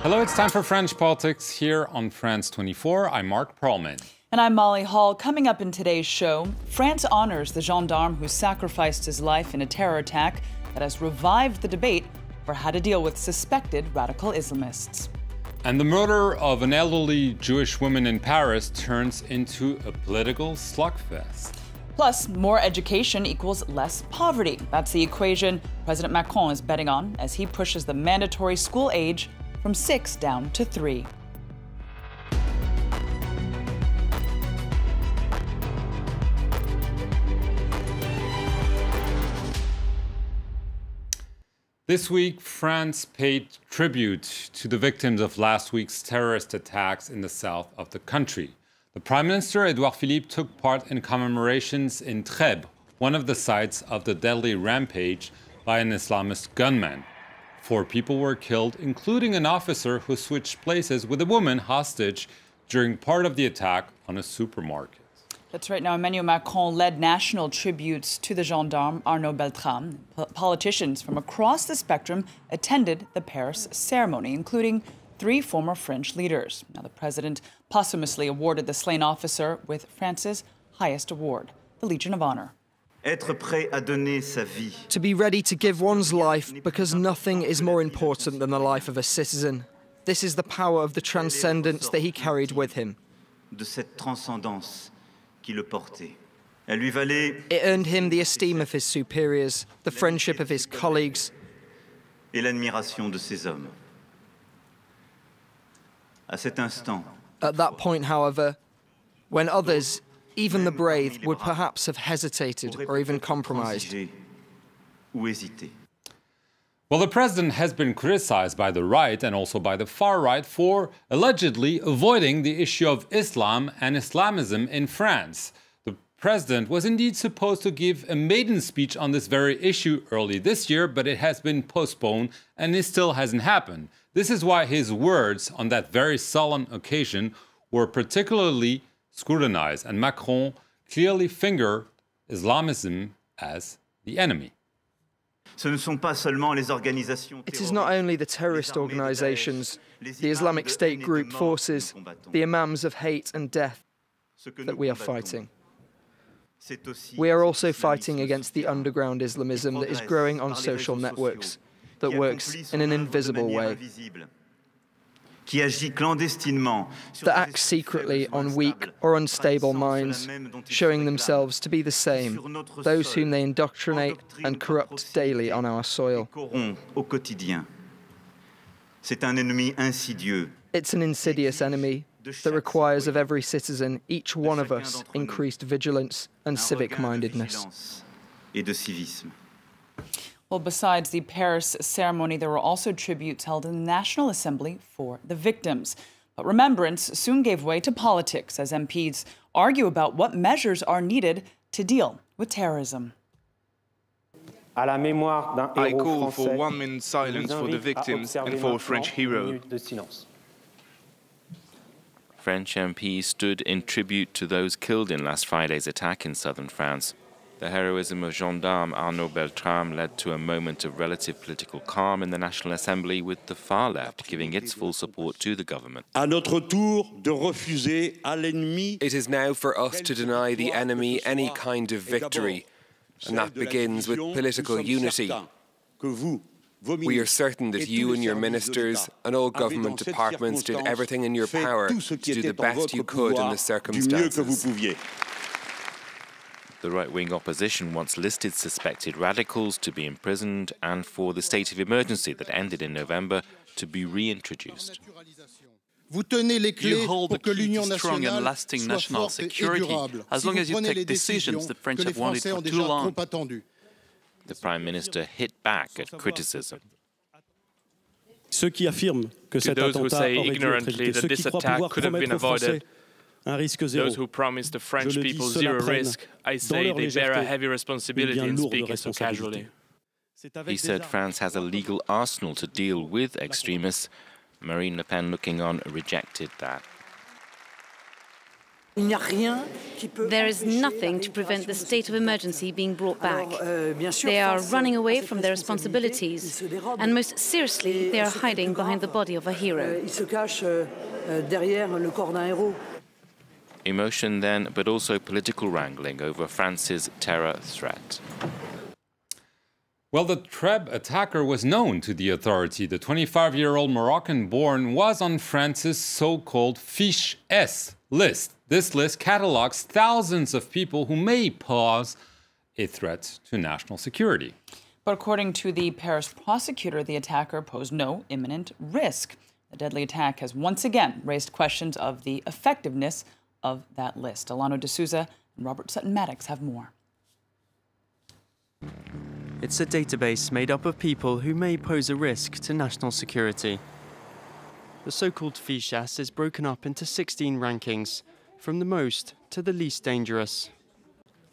Hello, it's time for French Politics here on France 24. I'm Mark Perlman. And I'm Molly Hall. Coming up in today's show, France honors the gendarme who sacrificed his life in a terror attack that has revived the debate for how to deal with suspected radical Islamists. And the murder of an elderly Jewish woman in Paris turns into a political slugfest. Plus, more education equals less poverty. That's the equation President Macron is betting on as he pushes the mandatory school age from 6 down to 3. This week, France paid tribute to the victims of last week's terrorist attacks in the south of the country. The Prime Minister, Edouard Philippe, took part in commemorations in Trèbes, one of the sites of the deadly rampage by an Islamist gunman. 4 people were killed, including an officer who switched places with a woman hostage during part of the attack on a supermarket. That's right. Now, Emmanuel Macron led national tributes to the gendarme Arnaud Beltrame. Politicians from across the spectrum attended the Paris ceremony, including 3 former French leaders. Now, the president posthumously awarded the slain officer with France's highest award, the Legion of Honor. To be ready to give one's life because nothing is more important than the life of a citizen. This is the power of the transcendence that he carried with him. It earned him the esteem of his superiors, the friendship of his colleagues, et l'admiration de ses hommes. À cet instant, at that point, however, when others, even the brave, would perhaps have hesitated or even compromised. Well, the president has been criticized by the right and also by the far right for allegedly avoiding the issue of Islam and Islamism in France. The president was indeed supposed to give a maiden speech on this very issue early this year, but it has been postponed and it still hasn't happened. This is why his words on that very solemn occasion were particularly scrutinized, and Macron clearly fingered Islamism as the enemy. It is not only the terrorist organizations, the Islamic State group forces, the imams of hate and death that we are fighting. We are also fighting against the underground Islamism that is growing on social networks, that works in an invisible way, that acts secretly on weak or unstable minds, showing themselves to be the same, those whom they indoctrinate and corrupt daily on our soil. It's an insidious enemy that requires of every citizen, each one of us, increased vigilance and civic-mindedness. Well, besides the Paris ceremony, there were also tributes held in the National Assembly for the victims. But remembrance soon gave way to politics as MPs argue about what measures are needed to deal with terrorism. I call for 1 minute's silence for the victims and for a French hero. French MPs stood in tribute to those killed in last Friday's attack in southern France. The heroism of gendarme Arnaud Beltrame led to a moment of relative political calm in the National Assembly, with the far left giving its full support to the government. It is now for us to deny the enemy any kind of victory, and that begins with political unity. We are certain that you and your ministers and all government departments did everything in your power to do the best you could in the circumstances. The right-wing opposition wants listed suspected radicals to be imprisoned and for the state of emergency that ended in November to be reintroduced. You hold the key to strong and lasting national security as long as you take decisions the French have wanted for too long. The Prime Minister hit back at criticism. To those who say ignorantly that this attack could have been avoided, those who promise the French people zero risk, I say they bear a heavy responsibility in speaking so casually. He said France has a legal arsenal to deal with extremists. Marine Le Pen, looking on, rejected that. There is nothing to prevent the state of emergency being brought back. They are running away from their responsibilities, and most seriously, they are hiding behind the body of a hero. Emotion then, but also political wrangling over France's terror threat. Well, the Trèbes attacker was known to the authority. The 25-year-old Moroccan-born was on France's so-called Fiche S list. This list catalogs thousands of people who may pose a threat to national security. But according to the Paris prosecutor, the attacker posed no imminent risk. The deadly attack has once again raised questions of the effectiveness of that list. Alano de Souza and Robert Sutton-Maddox have more. It's a database made up of people who may pose a risk to national security. The so-called Fiche S is broken up into 16 rankings, from the most to the least dangerous.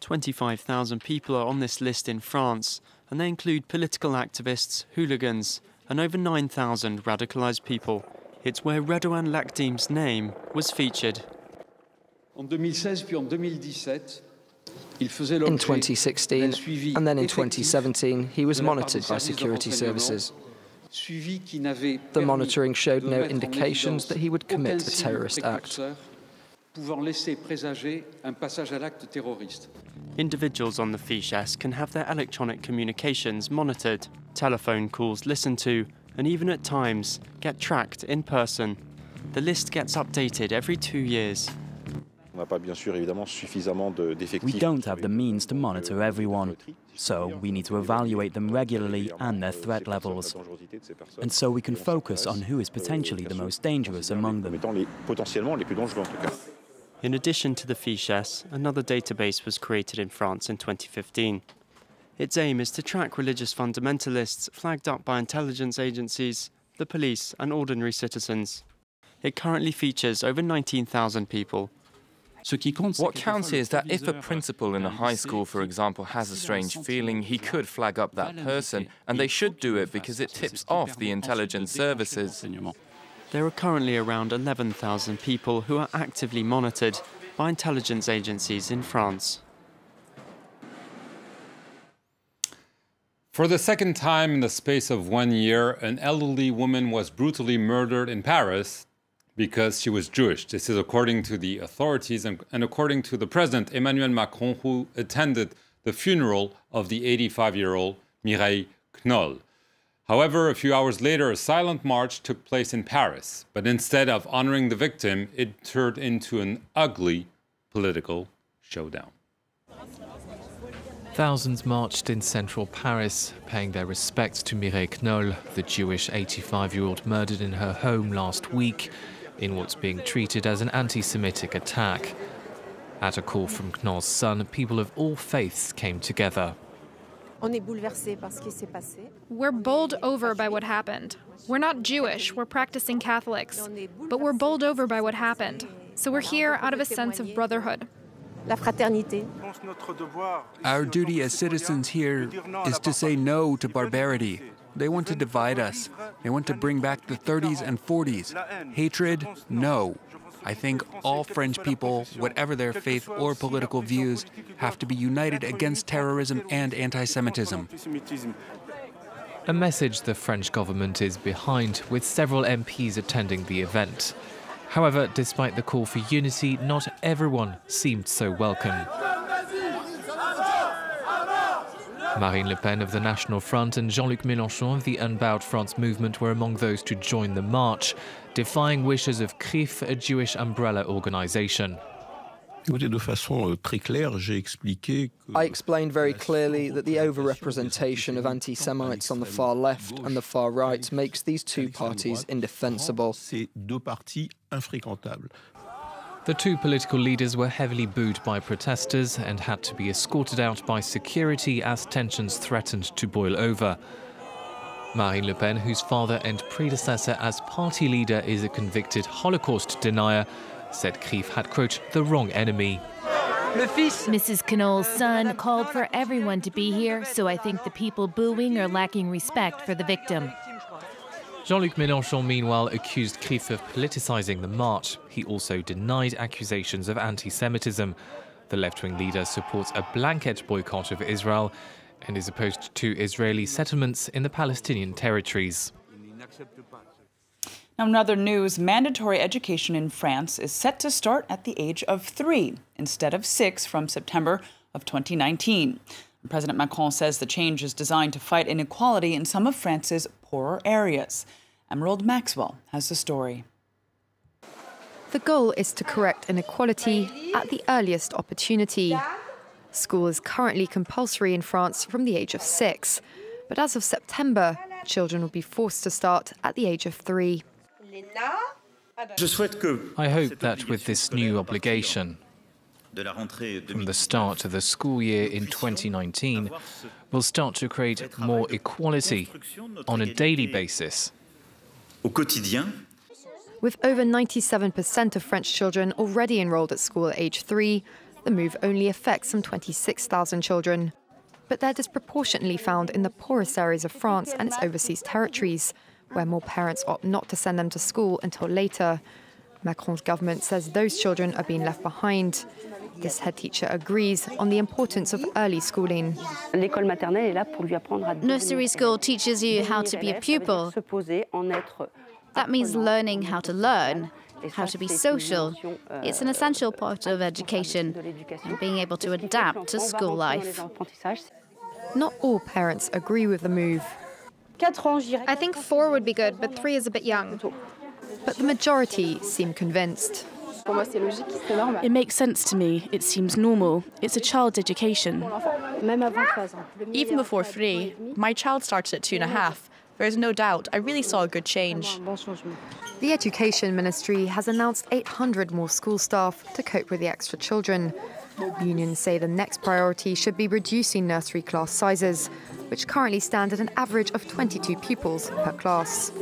25,000 people are on this list in France, and they include political activists, hooligans, and over 9,000 radicalized people. It's where Redouane Lakdim's name was featured. In 2016 and then in 2017, he was monitored by security services. The monitoring showed no indications that he would commit a terrorist act. Individuals on the Fiche S can have their electronic communications monitored, telephone calls listened to, and even at times get tracked in person. The list gets updated every 2 years. We don't have the means to monitor everyone, so we need to evaluate them regularly and their threat levels. And so we can focus on who is potentially the most dangerous among them. In addition to the Fiche S, another database was created in France in 2015. Its aim is to track religious fundamentalists flagged up by intelligence agencies, the police and ordinary citizens. It currently features over 19,000 people. What counts is that if a principal in a high school, for example, has a strange feeling, he could flag up that person, and they should do it because it tips off the intelligence services. There are currently around 11,000 people who are actively monitored by intelligence agencies in France. For the second time in the space of 1 year, an elderly woman was brutally murdered in Paris because she was Jewish. This is according to the authorities and according to the President Emmanuel Macron, who attended the funeral of the 85-year-old Mireille Knoll. However, a few hours later, a silent march took place in Paris. But instead of honoring the victim, it turned into an ugly political showdown. Thousands marched in central Paris, paying their respects to Mireille Knoll, the Jewish 85-year-old murdered in her home last week in what's being treated as an anti-Semitic attack. At a call from Knoll's son, people of all faiths came together. We're bowled over by what happened. We're not Jewish, we're practicing Catholics, but we're bowled over by what happened. So we're here out of a sense of brotherhood. Our duty as citizens here is to say no to barbarity. They want to divide us. They want to bring back the 30s and 40s. Hatred, no. I think all French people, whatever their faith or political views, have to be united against terrorism and anti-Semitism. A message the French government is behind, with several MPs attending the event. However, despite the call for unity, not everyone seemed so welcome. Marine Le Pen of the National Front and Jean-Luc Mélenchon of the Unbowed France movement were among those to join the march, defying wishes of CRIF, a Jewish umbrella organization. I explained very clearly that the overrepresentation of anti-Semites on the far left and the far right makes these two parties indefensible. The two political leaders were heavily booed by protesters and had to be escorted out by security as tensions threatened to boil over. Marine Le Pen, whose father and predecessor as party leader is a convicted Holocaust denier, said CRIF had, quote, the wrong enemy. Mrs. Knoll's son called for everyone to be here, so I think the people booing are lacking respect for the victim. Jean-Luc Mélenchon, meanwhile, accused CRIF of politicising the march. He also denied accusations of anti-Semitism. The left-wing leader supports a blanket boycott of Israel and is opposed to Israeli settlements in the Palestinian territories. Now, in other news, mandatory education in France is set to start at the age of 3 instead of 6 from September of 2019. President Macron says the change is designed to fight inequality in some of France's poorer areas. Emerald Maxwell has the story. The goal is to correct inequality at the earliest opportunity. School is currently compulsory in France from the age of 6, but as of September, children will be forced to start at the age of 3. I hope that with this new obligation, from the start of the school year in 2019, we'll start to create more equality on a daily basis. With over 97% of French children already enrolled at school at age 3, the move only affects some 26,000 children. But they're disproportionately found in the poorest areas of France and its overseas territories, where more parents opt not to send them to school until later. Macron's government says those children are being left behind. This head teacher agrees on the importance of early schooling. Nursery school teaches you how to be a pupil. That means learning how to learn, how to be social. It's an essential part of education, and being able to adapt to school life. Not all parents agree with the move. I think 4 would be good, but 3 is a bit young. But the majority seem convinced. It makes sense to me. It seems normal. It's a child's education. Even before 3, my child started at 2.5. There is no doubt. I really saw a good change. The Education Ministry has announced 800 more school staff to cope with the extra children. Unions say the next priority should be reducing nursery class sizes, which currently stand at an average of 22 pupils per class.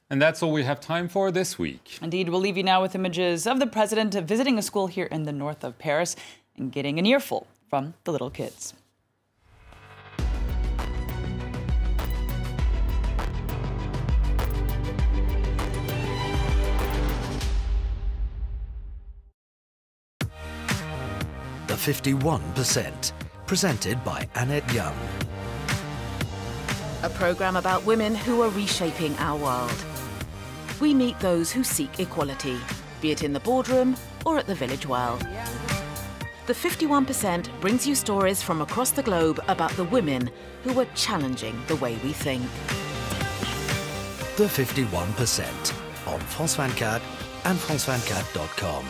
And that's all we have time for this week. Indeed, we'll leave you now with images of the president visiting a school here in the north of Paris and getting an earful from the little kids. The 51%, presented by Annette Young. A programme about women who are reshaping our world. We meet those who seek equality, be it in the boardroom or at the village well. The 51% brings you stories from across the globe about the women who are challenging the way we think. The 51% on France 24 and France24.com.